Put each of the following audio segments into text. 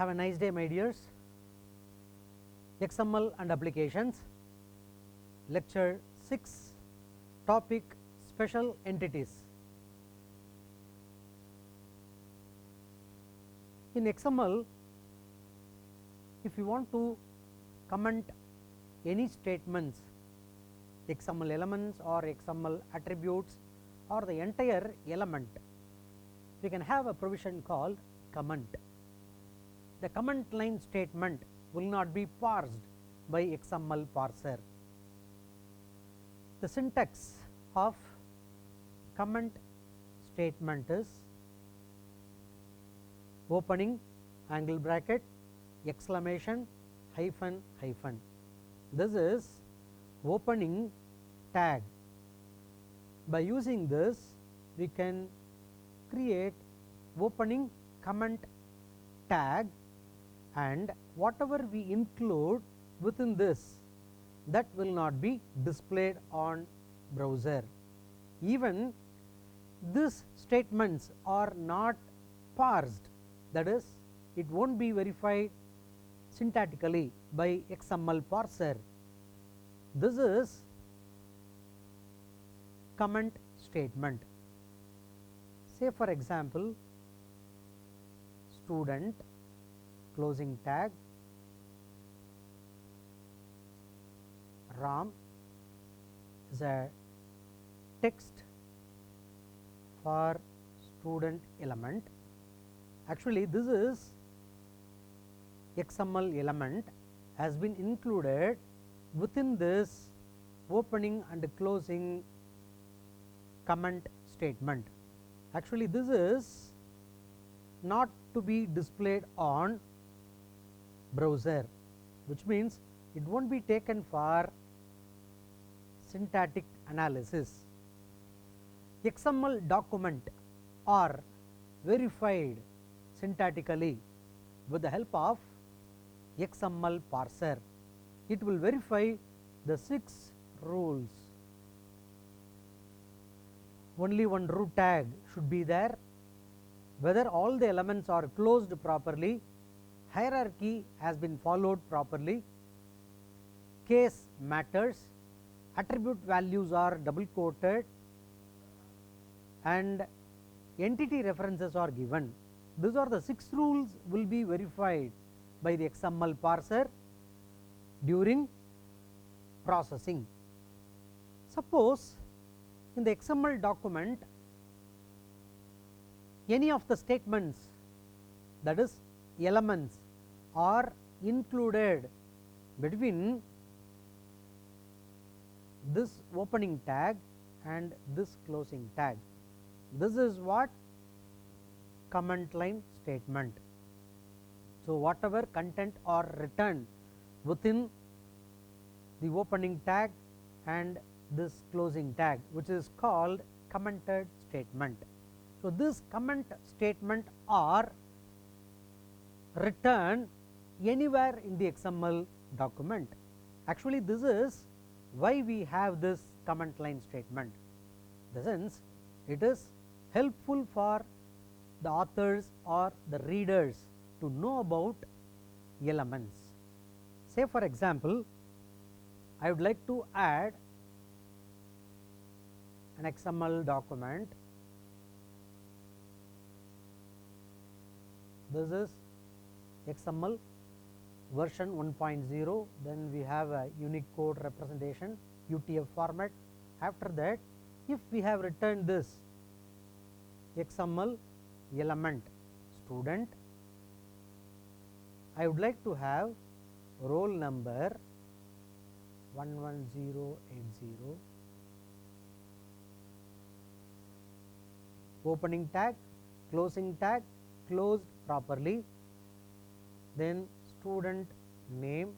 Have a nice day, my dears. XML and applications, lecture 6, topic special entities. In XML, if you want to comment any statements, XML elements or XML attributes or the entire element, we can have a provision called comment. The comment line statement will not be parsed by XML parser. The syntax of comment statement is opening angle bracket exclamation hyphen hyphen. This is opening tag. By using this, we can create opening comment tag, and whatever we include within this, that will not be displayed on browser. Even these statements are not parsed, that is, it won't be verified syntactically by XML parser. This is comment statement. Say for example, student closing tag Ram is a text for student element. Actually, this is XML element has been included within this opening and closing comment statement. Actually, this is not to be displayed on browser, which means it won't be taken for syntactic analysis. XML document are verified syntactically with the help of XML parser. It will verify the 6 rules. Only one root tag should be there, whether all the elements are closed properly, hierarchy has been followed properly, case matters, attribute values are double quoted, and entity references are given. These are the 6 rules will be verified by the XML parser during processing. Suppose in the XML document any of the statements, that is elements, are included between this opening tag and this closing tag. This is what comment line statement. So, whatever content are written within the opening tag and this closing tag, which is called commented statement. So, this comment statement are written anywhere in the XML document. Actually, this is why we have this comment line statement. In the sense, it is helpful for the authors or the readers to know about elements. Say for example, I would like to add an XML document. This is XML version 1.0, then we have a Unicode representation, UTF format. After that, if we have written this XML element student, I would like to have roll number 11080, opening tag, closing tag closed properly, then student name.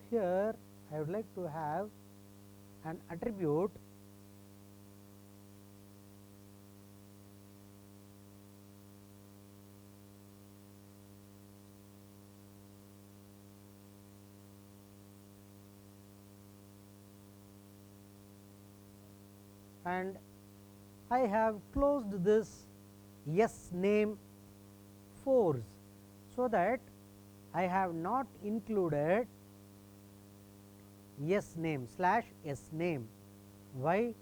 Here I would like to have an attribute and I have closed this yes name fours, so that I have not included s name slash s name. Why?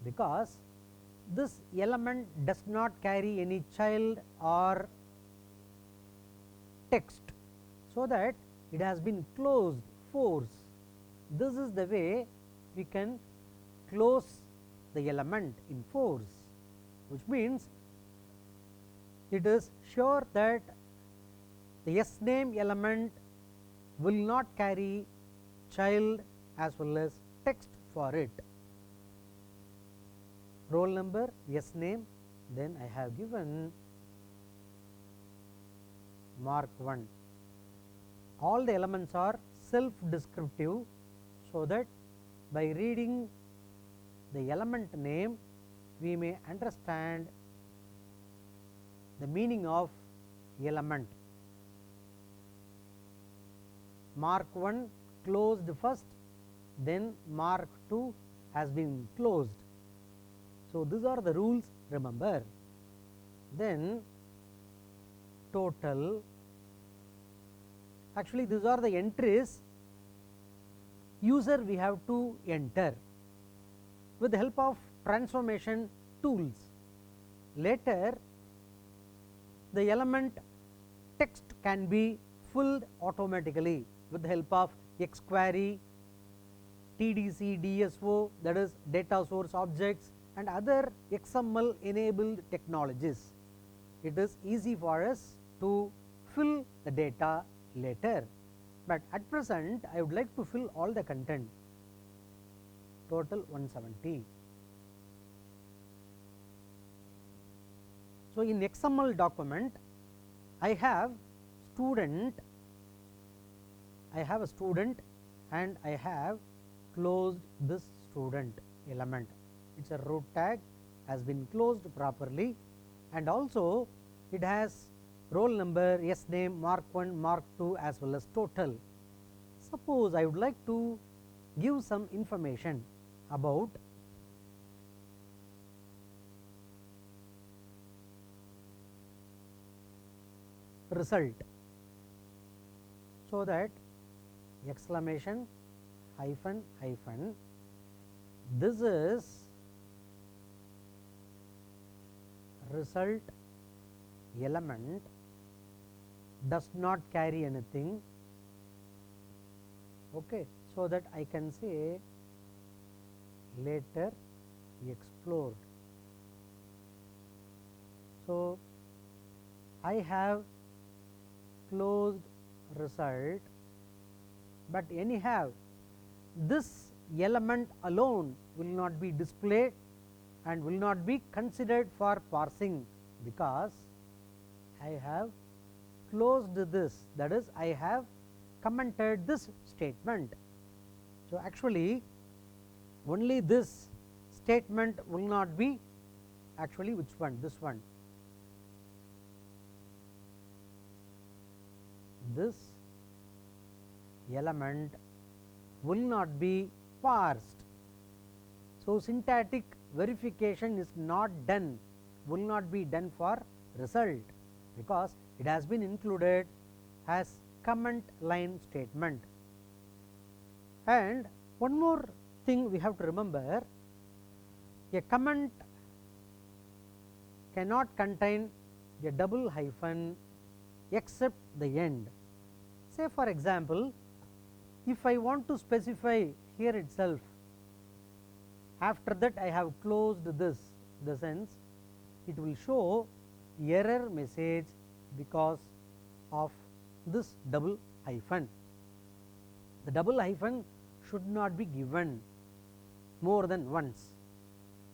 Because this element does not carry any child or text, so that it has been closed fours. This is the way we can close the element in fours, which means it is sure that the s name element will not carry child as well as text for it. Roll number, s name, then I have given mark 1. All the elements are self descriptive, so that by reading the element name we may understand the meaning of element. Mark 1 closed first, then mark 2 has been closed. So, these are the rules, remember. Then total, actually these are the entries user we have to enter with the help of transformation tools. Later the element text can be filled automatically with the help of xquery, TDC, DSO, that is data source objects, and other XML enabled technologies. It is easy for us to fill the data later, but at present I would like to fill all the content, total 170. So, in XML document I have student, I have a student and I have closed this student element. It is a root tag, has been closed properly, and also it has roll number, s name, mark 1, mark 2 as well as total. Suppose I would like to give some information about result, so that exclamation hyphen hyphen, this is result element does not carry anything, okay, so that I can say later explored. So, I have closed result, but anyhow this element alone will not be displayed and will not be considered for parsing, because I have closed this, that is I have commented this statement. So, actually only this statement will not be, actually which one, this one, this element will not be parsed. So, syntactic verification is not done, will not be done for result, because it has been included as comment line statement. And one more thing we have to remember, a comment cannot contain a double hyphen except the end. Say for example, if I want to specify here itself, after that I have closed this, the sense it will show error message because of this double hyphen. The double hyphen should not be given more than once.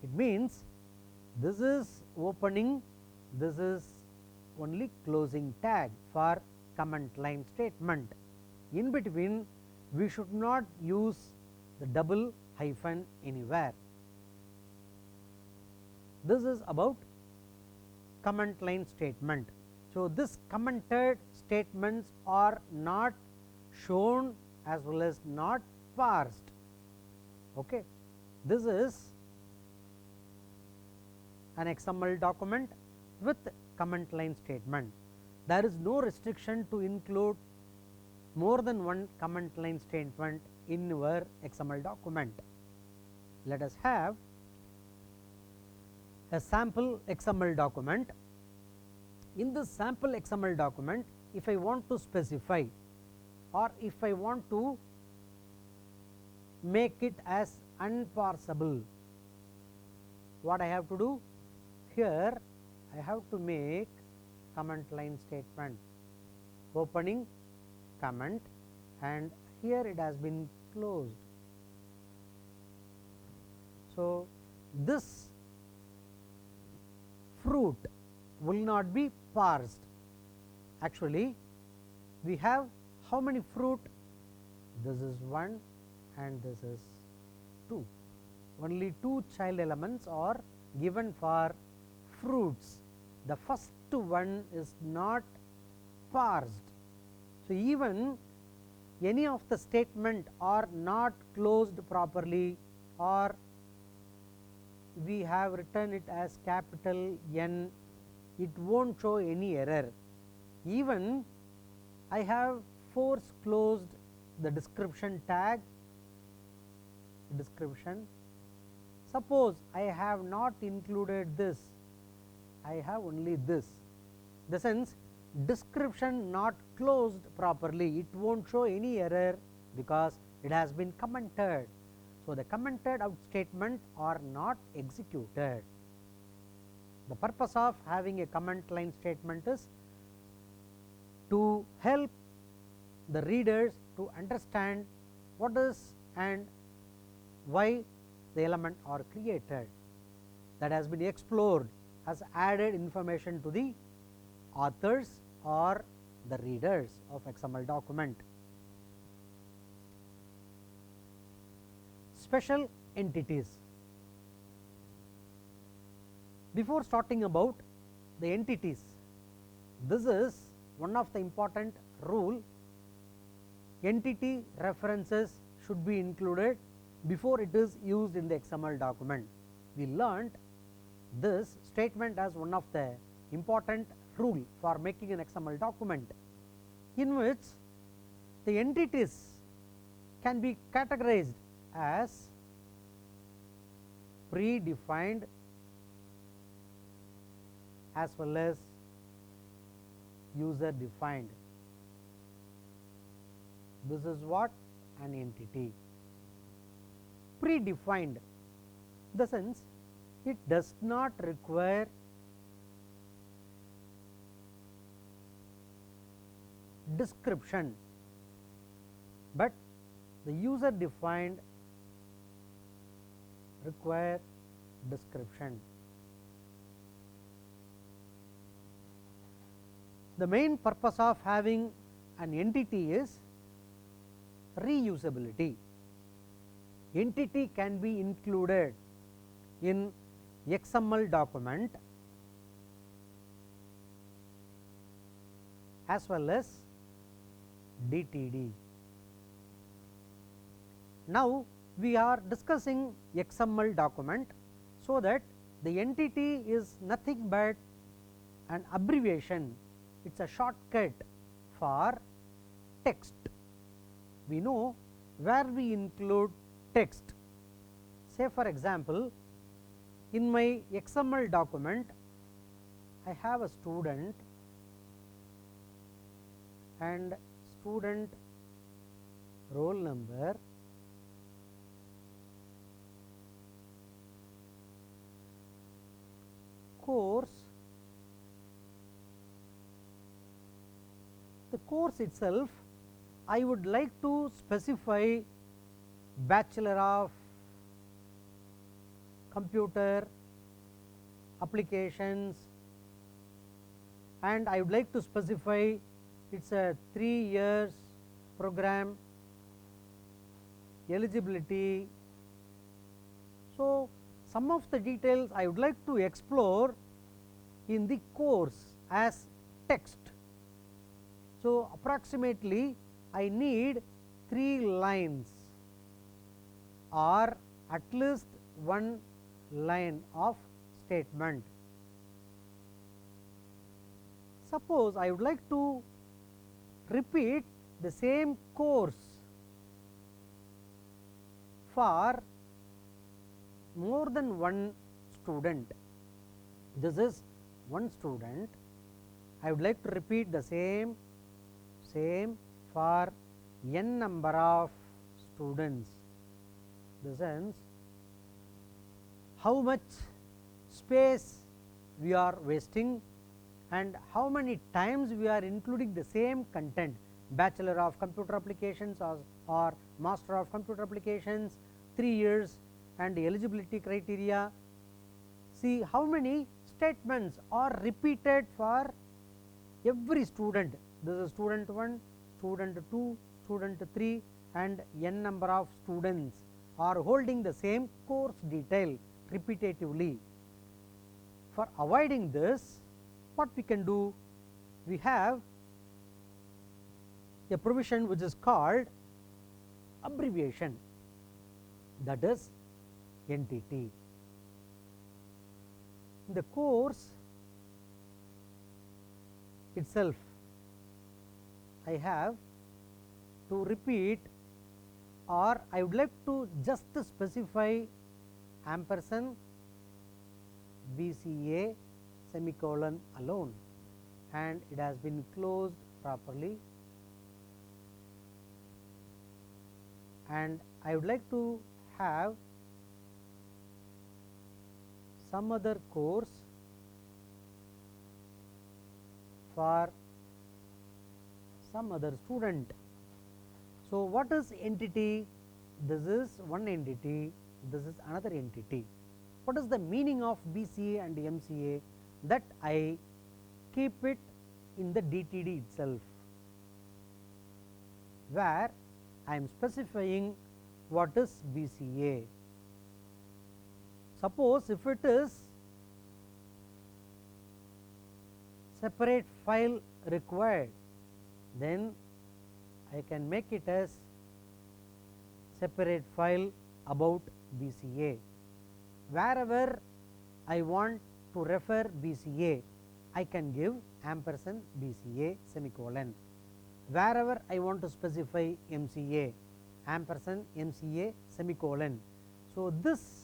It means this is opening, this is only closing tag for comment line statement. In between we should not use the double hyphen anywhere. This is about comment line statement. So, this commented statements are not shown as well as not parsed. Okay. This is an XML document with comment line statement. there is no restriction to include more than one comment line statement in your XML document. Let us have a sample XML document. In this sample XML document, if I want to specify or if I want to make it as unparsable, what I have to do? Here I have to make comment line statement, opening comment, and here it has been closed. So, this fruit will not be parsed. Actually, we have how many fruit? This is 1 and this is 2. Only 2 child elements are given for fruits. The first one is not parsed. So, even any of the statement are not closed properly, or we have written it as capital N, it won't show any error. Even I have force closed the description tag, description. Suppose I have not included this, I have only this. The sense description not closed properly, it won't show any error because it has been commented. So, the commented out statement are not executed. The purpose of having a comment line statement is to help the readers to understand what is and why the element are created. That has been explored, has added information to the authors or the readers of XML document. Special entities. Before starting about the entities, this is one of the important rule. Entity references should be included before it is used in the XML document. We learnt this statement as one of the important rule for making an XML document, in which the entities can be categorized as predefined as well as user defined. This is what an entity. Predefined, the sense it does not require description, but the user defined require description. The main purpose of having an entity is reusability. Entity can be included in XML document as well as DTD. Now, we are discussing XML document, so that the entity is nothing but an abbreviation, it is a shortcut for text. We know where we include text. Say for example, in my XML document I have a student and student roll number, course, the course itself I would like to specify Bachelor of Computer Applications, and I would like to specify it is a 3 years program, eligibility. So, some of the details I would like to explore in the course as text. So, approximately I need 3 lines or at least 1 line of statement. suppose I would like to repeat the same course for more than one student. This is one student. I would like to repeat the same for n number of students. The sense how much space we are wasting and how many times we are including the same content, Bachelor of Computer Applications or Master of Computer Applications, 3 years, and eligibility criteria. See how many statements are repeated for every student. This is student 1, student 2, student 3, and n number of students are holding the same course detail repetitively. For avoiding this, what we can do, we have a provision which is called abbreviation, that is NTT. In the course itself, I have to repeat, or I would like to just specify ampersand BCA semicolon alone, and it has been closed properly. And I would like to have some other course for some other student. So, what is entity? This is one entity, this is another entity. What is the meaning of BCA and MCA? That I keep it in the DTD itself, where I am specifying what is BCA. Suppose if it is separate file required, then I can make it as separate file about BCA. Wherever I want to refer BCA, I can give ampersand BCA semicolon. Wherever I want to specify MCA, ampersand MCA semicolon. So, this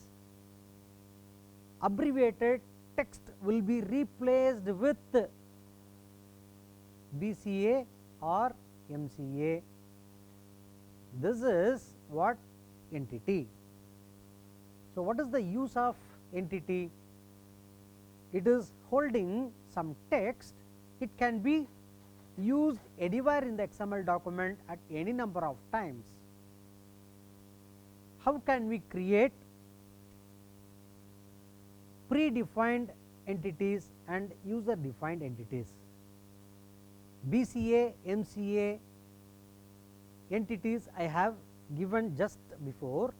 abbreviated text will be replaced with BCA or MCA. This is what entity. So, what is the use of entity? It is holding some text. It can be used anywhere in the XML document at any number of times. How can we create predefined entities and user defined entities? BCA, MCA entities I have given just before.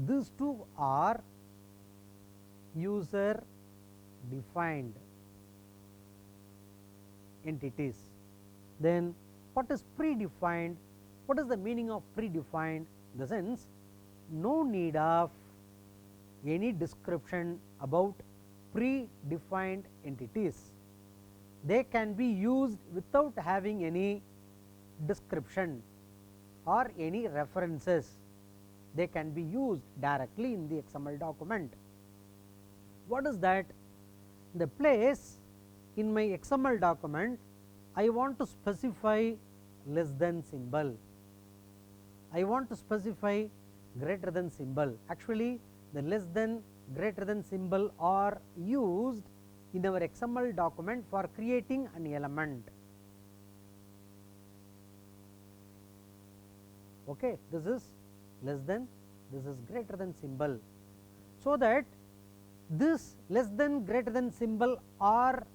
These two are user defined entities. Then what is predefined? What is the meaning of predefined? In the sense, no need of any description about predefined entities. They can be used without having any description or any references. They can be used directly in the XML document. What is that? The place in my XML document, I want to specify less than symbol. I want to specify greater than symbol. Actually, the less than, greater than symbol are used in our XML document for creating an element. Okay, this is less than, this is greater than symbol, so that this less than, greater than symbol are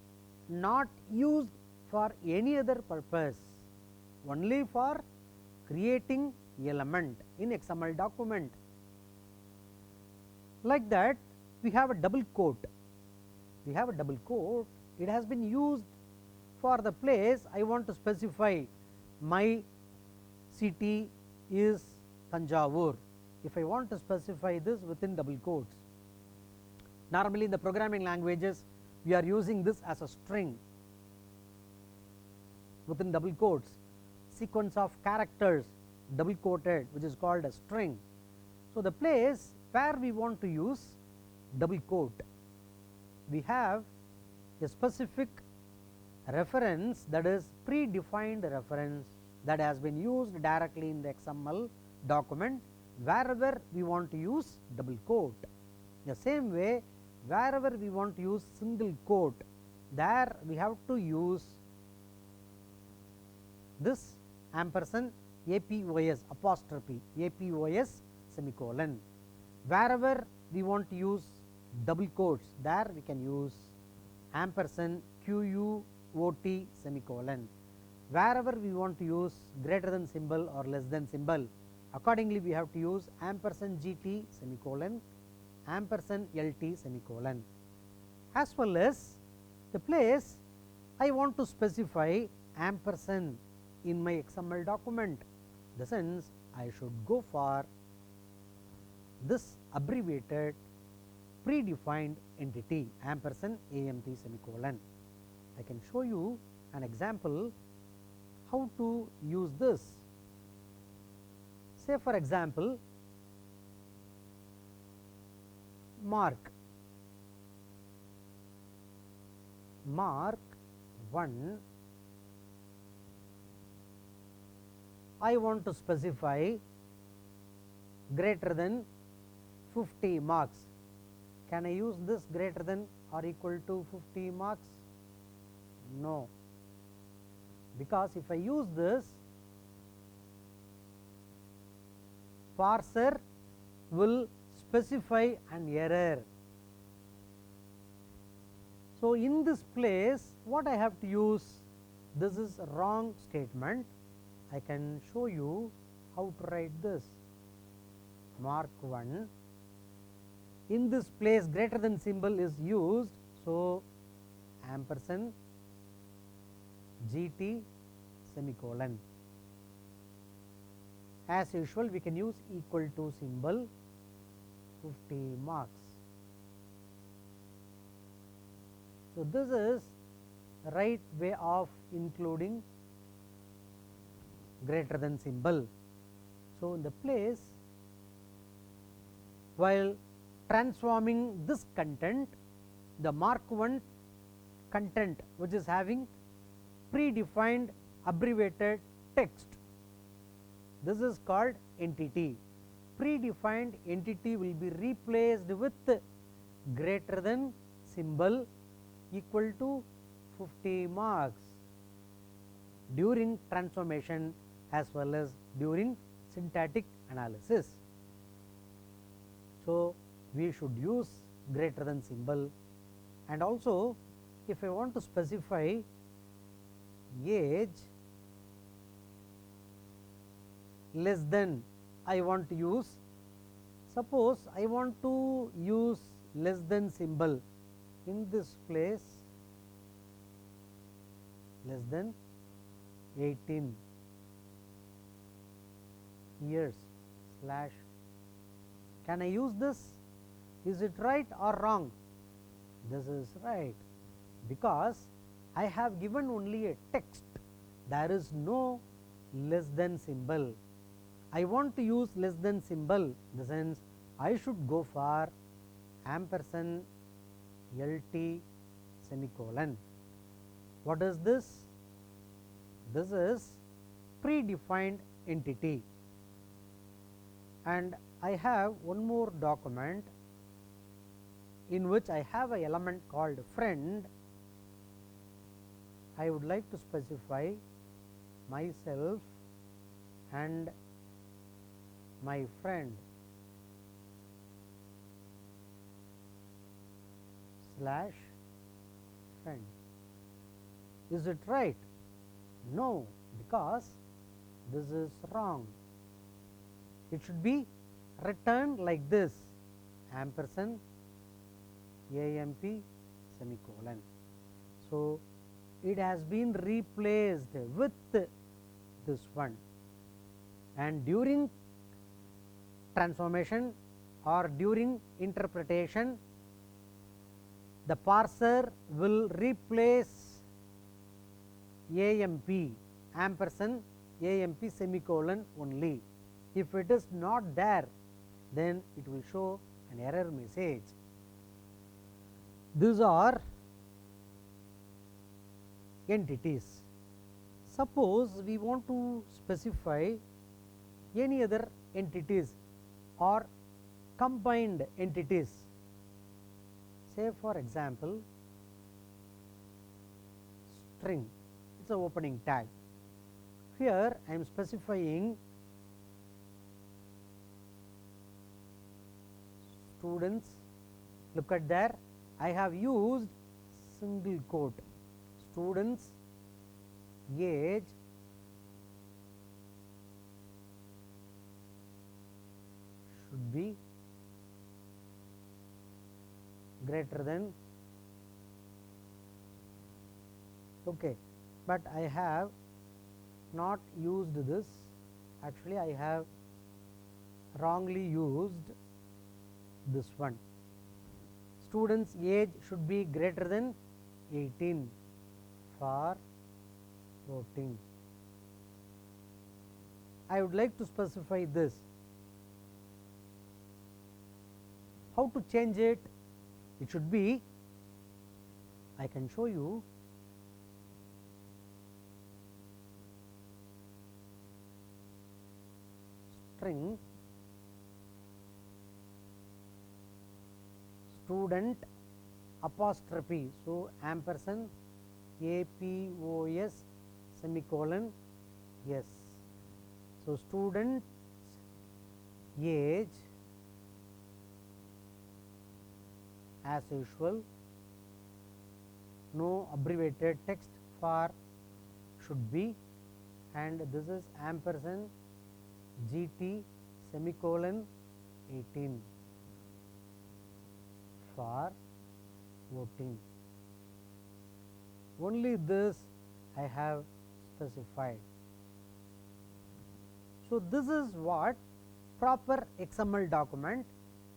not used for any other purpose, only for creating element in XML document. Like that, we have a double quote. We have a double quote. It has been used for the place I want to specify my city is Thanjavur. If I want to specify this within double quotes, normally in the programming languages we are using this as a string. within double quotes, sequence of characters double quoted, which is called a string. So, the place where we want to use double quote, we have a specific reference, that is predefined reference, that has been used directly in the XML document wherever we want to use double quote. The same way, wherever we want to use single quote, there we have to use this ampersand APOS apostrophe APOS semicolon. Wherever we want to use double quotes, there we can use ampersand QUOT semicolon. Wherever we want to use greater than symbol or less than symbol, accordingly we have to use ampersand GT semicolon, ampersand LT semicolon. As well as the place I want to specify ampersand in my XML document, the sense I should go for this abbreviated predefined entity ampersand AMT semicolon. I can show you an example how to use this. Say for example, mark 1, I want to specify greater than 50 marks. Can I use this greater than or equal to 50 marks? No, because if I use this, parser will specify an error. So, in this place what I have to use, this is a wrong statement. I can show you how to write this. Mark 1, in this place greater than symbol is used, so ampersand GT semicolon. As usual we can use equal to symbol, 50 marks. So, this is the right way of including greater than symbol. So, in the place while transforming this content, the mark 1 content which is having predefined abbreviated text, this is called entity. Predefined entity will be replaced with greater than symbol equal to 50 marks during transformation as well as during syntactic analysis. So, we should use greater than symbol, and also if I want to specify age less than, I want to use, suppose I want to use less than symbol in this place, less than 18 years slash. Can I use this? Is it right or wrong? This is right, because I have given only a text, there is no less than symbol. I want to use less than symbol, in the sense I should go for ampersand LT semicolon. What is this? This is predefined entity, and I have one more document in which I have an element called friend. I would like to specify myself and my friend slash friend. Is it right? No, because this is wrong. It should be written like this, ampersand AMP semicolon. So, it has been replaced with this one, and during transformation or during interpretation, the parser will replace AMP ampersand AMP semicolon only. If it is not there, then it will show an error message. These are entities. Suppose we want to specify any other entities or combined entities. Say for example, string, it is an opening tag. Here I am specifying students. Look at there, I have used single quote, students age should be greater than, okay, but I have not used this, actually I have wrongly used this one. Students age should be greater than 18 for voting. I would like to specify this. How to change it? It should be, I can show you, string student apostrophe, so ampersand APOS semicolon S. So students age as usual, no abbreviated text for should be, and this is ampersand GT semicolon 18 for voting. Only this I have specified. So this is what proper XML document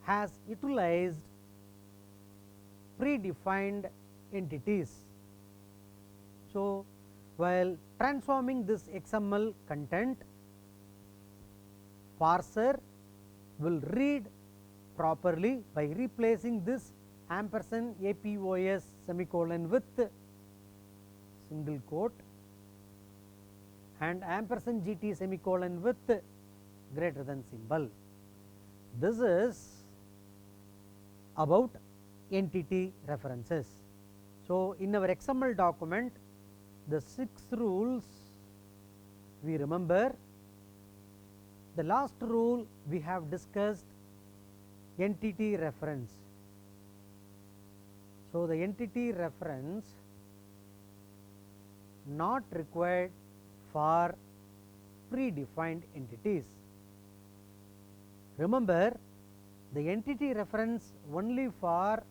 has utilized predefined entities. So while transforming this XML content, parser will read properly by replacing this ampersand APOS semicolon with single quote and ampersand GT semicolon with greater than symbol. This is about entity references. So in our XML document, the 6 rules we remember. The last rule we have discussed, entity reference. So the entity reference not required for predefined entities. Remember, the entity reference only for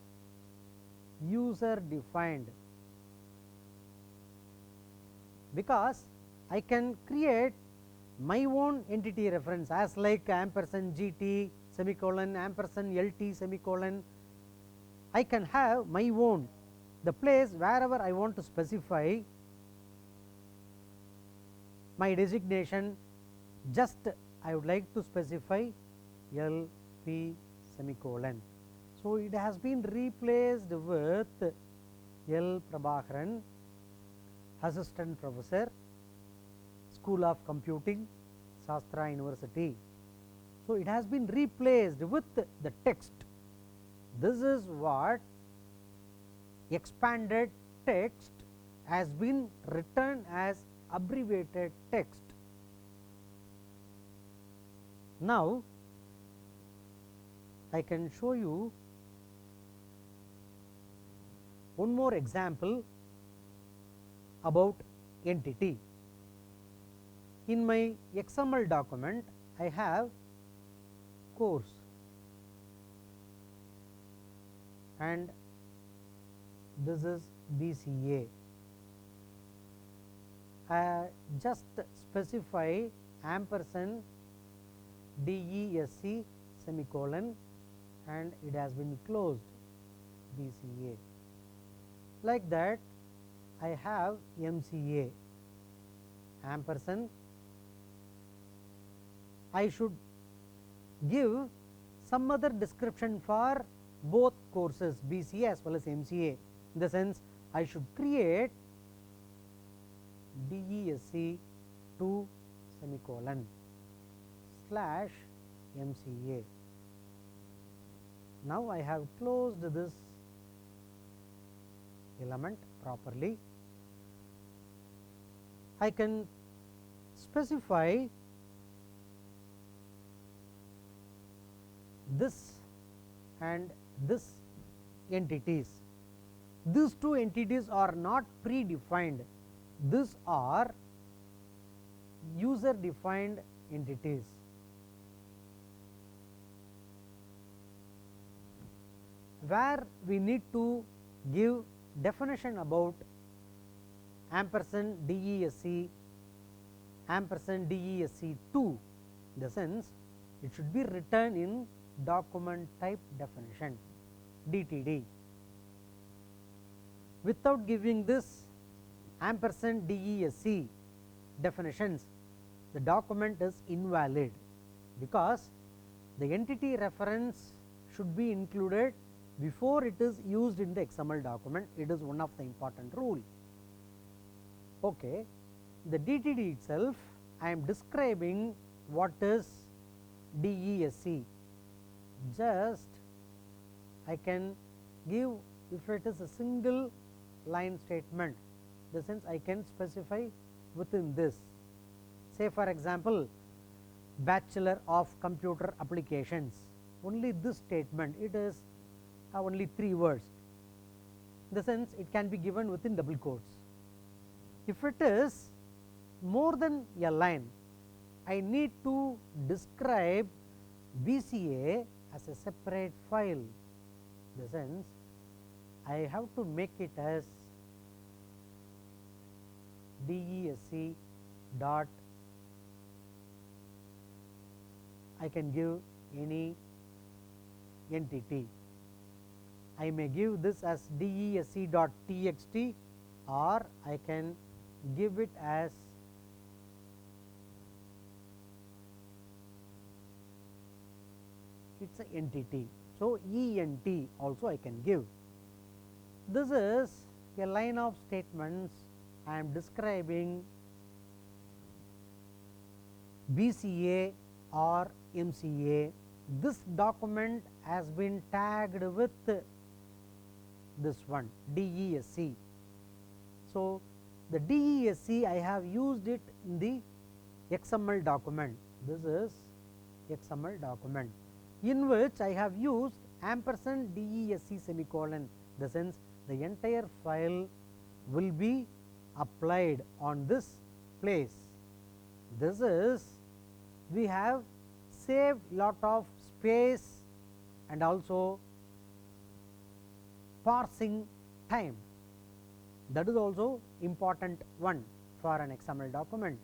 user defined, because I can create my own entity reference as like ampersand GT semicolon ampersand LT semicolon. I can have my own, the place wherever I want to specify my designation, just I would like to specify LP semicolon. So it has been replaced with L. Prabhakaran, Assistant Professor, School of Computing, Shastra University. So it has been replaced with the text. This is what expanded text has been written as abbreviated text. Now I can show you one more example about entity. In my XML document, I have course and this is BCA. I just specify ampersand DESC semicolon and it has been closed, BCA. Like that I have MCA, ampersand, I should give some other description for both courses BCA as well as MCA. In the sense, I should create DESC 2 semicolon slash MCA. Now I have closed this element properly. I can specify this and this entities. These two entities are not predefined, these are user defined entities. Where we need to give definition about ampersand DESC ampersand DESC2, in the sense it should be written in document type definition DTD. Without giving this ampersand DESC definitions, the document is invalid, because the entity reference should be included before it is used in the XML document. It is one of the important rule. Okay. The DTD itself, I am describing what is DESC. Just I can give, if it is a single line statement, in the sense I can specify within this. Say for example, Bachelor of Computer Applications, only this statement, it is only 3 words. In the sense, it can be given within double quotes. If it is more than a line, I need to describe BCA as a separate file. In the sense, I have to make it as DESC dot, I can give any entity. I may give this as DESC dot TXT, or I can give it as it's an entity. So, ENT also I can give. This is a line of statements I am describing BCA or MCA. This document has been tagged with this one DESC. So, the DESC I have used it in the XML document. This is XML document, in which I have used ampersand DESC semicolon. The sense the entire file will be applied on this place. This is, we have saved lot of space and also parsing time. That is also important one for an XML document.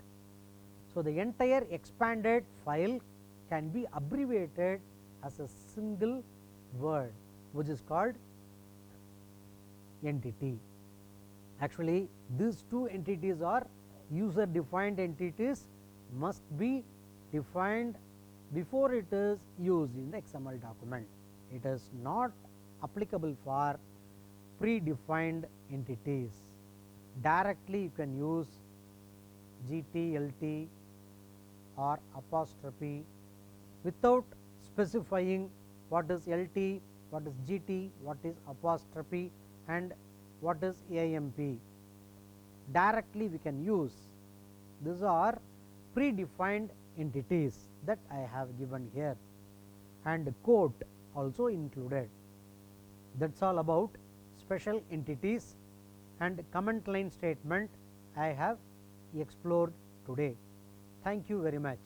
So, the entire expanded file can be abbreviated as a single word, which is called entity. Actually, these two entities are user defined entities, must be defined before it is used in the XML document. It is not applicable for predefined entities. Directly you can use GT, LT or apostrophe without specifying what is LT, what is GT, what is apostrophe and what is AMP. Directly we can use. These are predefined entities that I have given here, and quote also included. That is all about special entities and comment line statement I have explored today. Thank you very much.